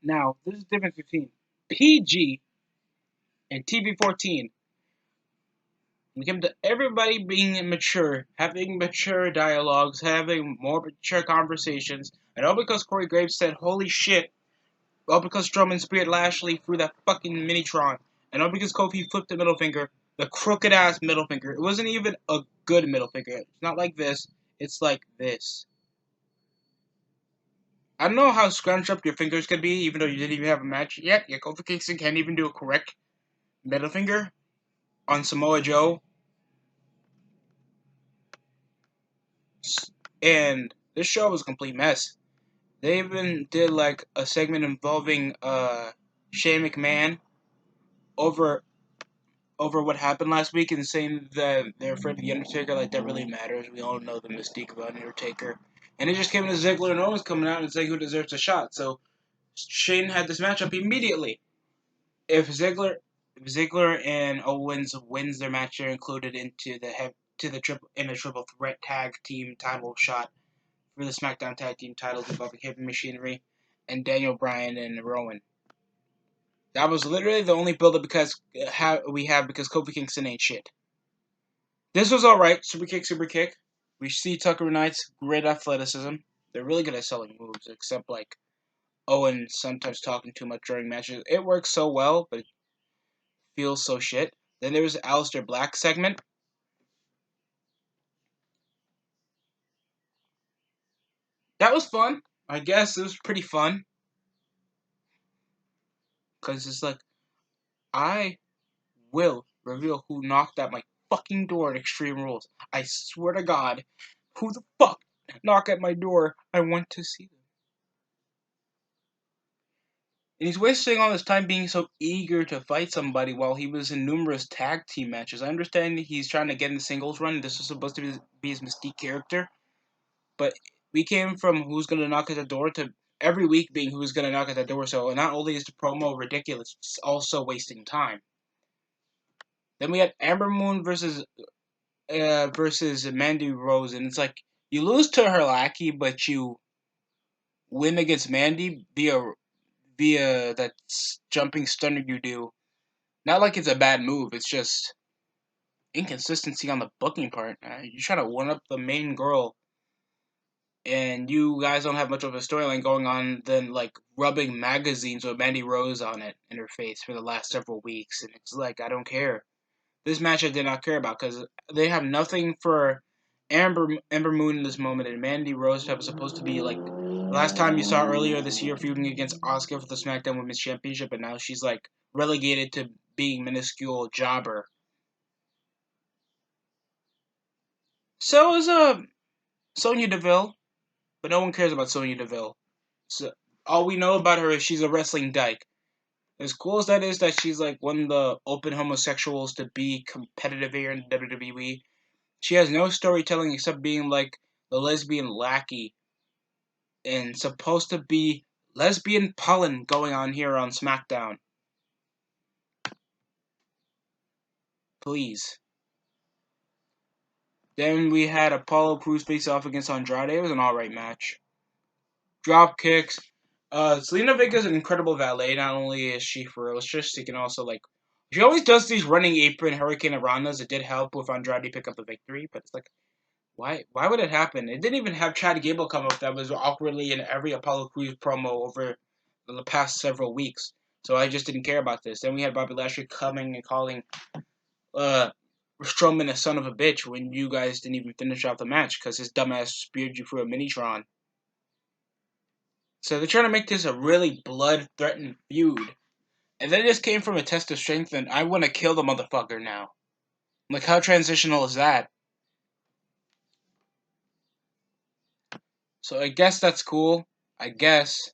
Now, there's a difference between PG and TV-14. When it comes to everybody being mature, having mature dialogues, having more mature conversations, and all because Corey Graves said, "Holy shit," all because Strowman speared Lashley through that fucking Minitron, and all because Kofi flipped the middle finger, the crooked ass middle finger. It wasn't even a good middle finger. It's not like this. It's like this. I don't know how scrunched up your fingers could be, even though you didn't even have a match yet. Yeah, Kofi Kingston can't even do a correct middle finger on Samoa Joe. And this show was a complete mess. They even did like a segment involving Shane McMahon over what happened last week and saying that they're afraid of the Undertaker. Like that really matters. We all know the mystique of Undertaker. And it just came to Ziggler and Owens coming out and saying who deserves a shot. So Shane had this matchup immediately. If Ziggler and Owens wins their match, they're included into the triple threat tag team title shot for the Smackdown tag team titles above Heavy Machinery and Daniel Bryan and Rowan. That was literally the only build-up because Kofi Kingston ain't shit. This was alright. Super kick. We see Tucker Knight's great athleticism. They're really good at selling moves, except like Owen sometimes talking too much during matches. It works so well, but it feels so shit. Then there was the Aleister Black segment. That was fun. I guess it was pretty fun. Because it's like, I will reveal who knocked at my fucking door at Extreme Rules. I swear to God, who the fuck knocked at my door? I want to see them. And he's wasting all his time being so eager to fight somebody while he was in numerous tag team matches. I understand he's trying to get in the singles run. This was supposed to be his Mystique character. But we came from who's going to knock at the door to every week being who's going to knock at the door. So not only is the promo ridiculous, it's also wasting time. Then we had Amber Moon versus Mandy Rose, and it's like you lose to her lackey, but you win against Mandy via that jumping stunner you do. Not like it's a bad move. It's just inconsistency on the booking part. You're trying to one up the main girl, and you guys don't have much of a storyline going on than like rubbing magazines with Mandy Rose on it in her face for the last several weeks, and it's like I don't care. This match I did not care about because they have nothing for Ember Moon in this moment, and Mandy Rose was supposed to be like last time you saw earlier this year feuding against Asuka for the SmackDown Women's Championship, and now she's like relegated to being minuscule jobber. So is Sonya Deville, but no one cares about Sonya Deville. So all we know about her is she's a wrestling dyke. As cool as that is, that she's like one of the open homosexuals to be competitive here in WWE. She has no storytelling except being like the lesbian lackey and supposed to be lesbian pollen going on here on SmackDown. Please. Then we had Apollo Crews face off against Andrade. It was an alright match. Drop kicks. Selena Vega's an incredible valet. Not only is she ferocious, she can also like. She always does these running apron Hurricane Aranas. It did help with Andrade pick up the victory, but it's like, why would it happen? It didn't even have Chad Gable come up that was awkwardly in every Apollo Crews promo over the past several weeks. So I just didn't care about this. Then we had Bobby Lashley coming and calling uh, Strowman a son of a bitch when you guys didn't even finish off the match because his dumbass speared you through a Minitron. So they're trying to make this a really blood-threatened feud. And then it just came from a test of strength and I want to kill the motherfucker now. Like, how transitional is that? So I guess that's cool. I guess.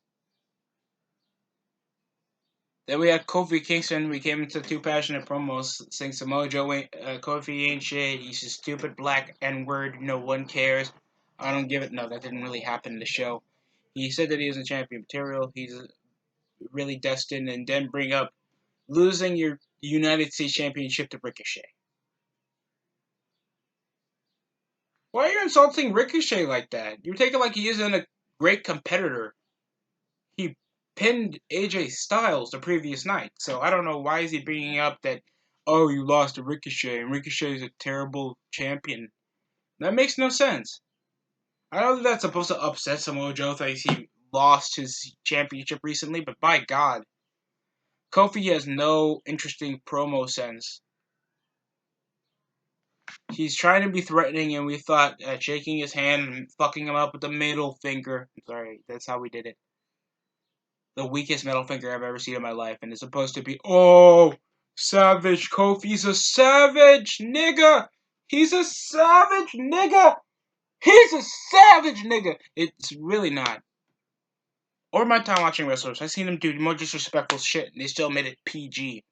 Then we had Kofi Kingston. We came into two passionate promos saying Samoa Joe Kofi ain't shit. He's a stupid black N-word. No one cares. I don't give it. No, that didn't really happen in the show. He said that he isn't champion material. He's really destined, and then bring up losing your United States Championship to Ricochet. Why are you insulting Ricochet like that? You're taking like he isn't a great competitor. He pinned AJ Styles the previous night. So I don't know why is he bringing up that, oh, you lost to Ricochet, and Ricochet is a terrible champion. That makes no sense. I know that that's supposed to upset Samoa Joe that he lost his championship recently, but by God, Kofi has no interesting promo sense. He's trying to be threatening, and we thought shaking his hand and fucking him up with the middle finger. I'm sorry, that's how we did it. The weakest middle finger I've ever seen in my life, and it's supposed to be, oh, savage. Kofi's a savage nigga. He's a savage nigga. He's a savage nigga. It's really not. Over my time watching wrestlers, I've seen them do more disrespectful shit, and they still made it PG.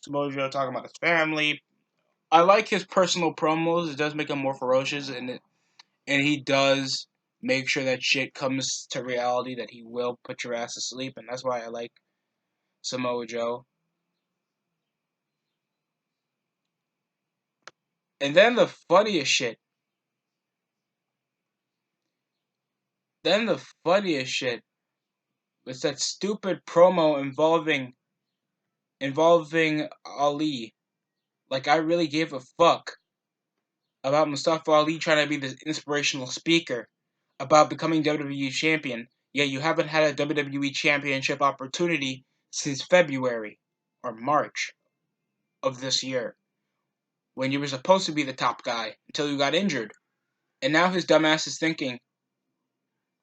Samoa Joe talking about his family. I like his personal promos. It does make him more ferocious, and he does make sure that shit comes to reality, that he will put your ass to sleep, and that's why I like Samoa Joe. And then the funniest shit. Was that stupid promo involving Ali. Like, I really gave a fuck about Mustafa Ali trying to be this inspirational speaker about becoming WWE champion, yet you haven't had a WWE championship opportunity since February or March of this year, when you were supposed to be the top guy until you got injured. And now his dumbass is thinking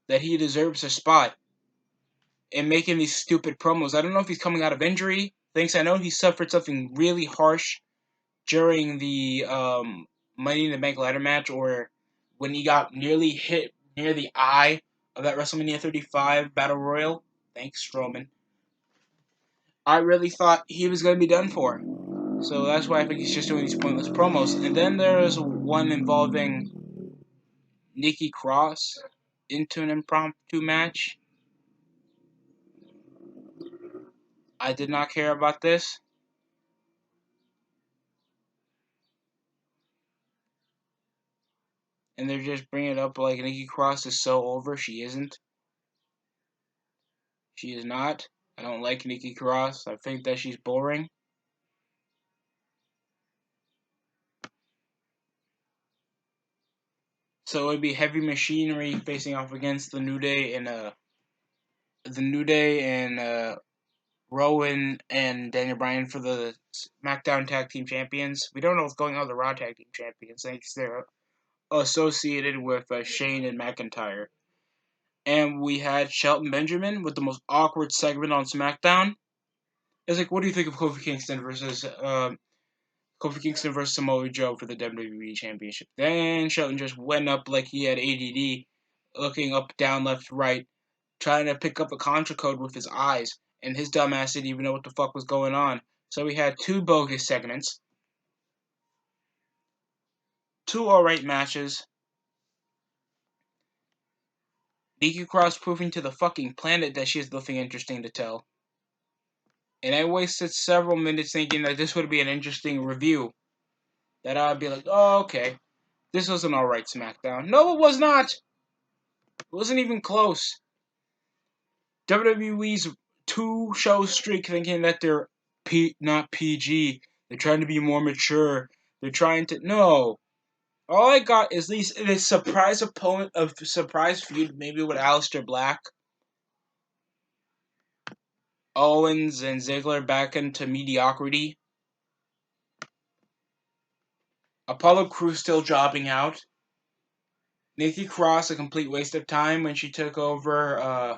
that he deserves a spot and making these stupid promos. I don't know if he's coming out of injury. Thanks, I know he suffered something really harsh during the Money in the Bank ladder match, or when he got nearly hit near the eye of that WrestleMania 35 Battle Royal. Thanks, Strowman. I really thought he was going to be done for. So that's why I think he's just doing these pointless promos. And then there's one involving Nikki Cross into an impromptu match. I did not care about this. And they're just bringing it up like Nikki Cross is so over. She isn't. She is not. I don't like Nikki Cross. I think that she's boring. So it'd be Heavy Machinery facing off against the New Day and Rowan and Daniel Bryan for the SmackDown Tag Team Champions. We don't know what's going on with the Raw Tag Team Champions. Thanks, they're associated with Shane and McIntyre. And we had Shelton Benjamin with the most awkward segment on SmackDown. It's like, what do you think of Kofi Kingston versus Samoa Joe for the WWE Championship? Then Shelton just went up like he had ADD, looking up, down, left, right, trying to pick up a contra code with his eyes, and his dumbass didn't even know what the fuck was going on. So we had two bogus segments, two alright matches, Nikki Cross proving to the fucking planet that she has nothing interesting to tell. And I wasted several minutes thinking that this would be an interesting review. That I'd be like, oh, okay, this was an alright SmackDown. No, it was not! It wasn't even close. WWE's two-show streak thinking that they're not PG. They're trying to be more mature. They're trying to... No. All I got is this surprise opponent of surprise feud, maybe with Aleister Black. Owens and Ziggler back into mediocrity. Apollo Crews still jobbing out. Nikki Cross, a complete waste of time when she took over,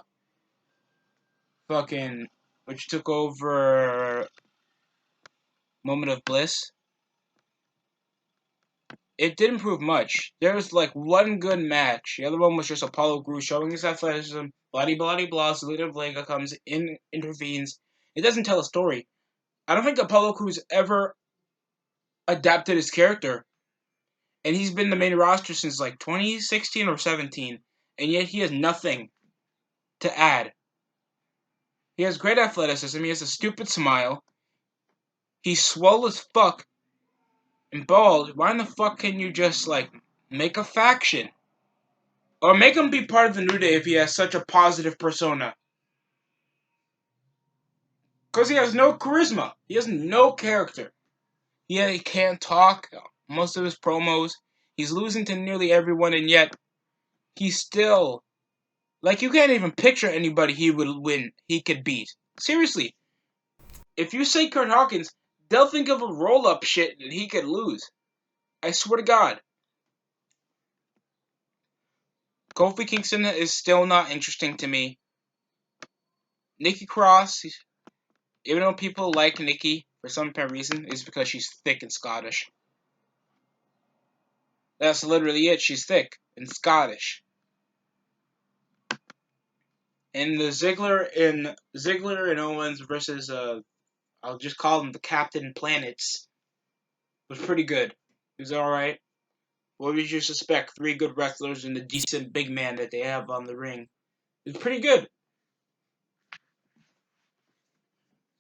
Moment of Bliss. It didn't prove much. There was like one good match. The other one was just Apollo Crews showing his athleticism. Blah blah blah. Zelina Vega comes in, intervenes. It doesn't tell a story. I don't think Apollo Crews ever adapted his character, and he's been the main roster since like 2016 or 17, and yet he has nothing to add. He has great athleticism. He has a stupid smile. He's swole as fuck and bald. Why in the fuck can you just like make a faction? Or make him be part of the New Day if he has such a positive persona. Because he has no charisma. He has no character. He can't talk. Most of his promos. He's losing to nearly everyone, and yet he's still... Like, you can't even picture anybody he would win, he could beat. Seriously. If you say Kurt Hawkins, they'll think of a roll-up shit that he could lose. I swear to God. Kofi Kingston is still not interesting to me. Nikki Cross, even though people like Nikki for some apparent reason, is because she's thick and Scottish. That's literally it. She's thick and Scottish. And the Ziggler and Owens versus I'll just call them the Captain Planets, was pretty good. It was alright. What would you suspect? 3 good wrestlers and a decent big man that they have on the ring. It was pretty good.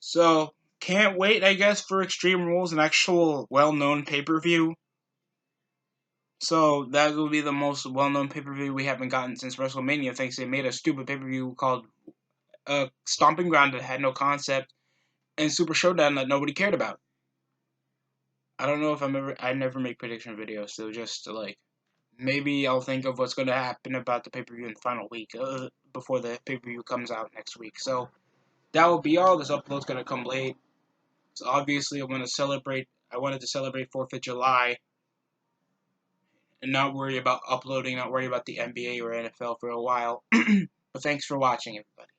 So, can't wait, I guess, for Extreme Rules, an actual well-known pay-per-view. So, that will be the most well-known pay-per-view we haven't gotten since WrestleMania, thanks they made a stupid pay-per-view called Stomping Ground that had no concept, and Super Showdown that nobody cared about. I don't know if I never make prediction videos, so just like, maybe I'll think of what's going to happen about the pay-per-view in the final week, before the pay-per-view comes out next week. So, that will be all. This upload's going to come late. So obviously I wanted to celebrate 4th of July and not worry about uploading, not worry about the NBA or NFL for a while. But thanks for watching, everybody.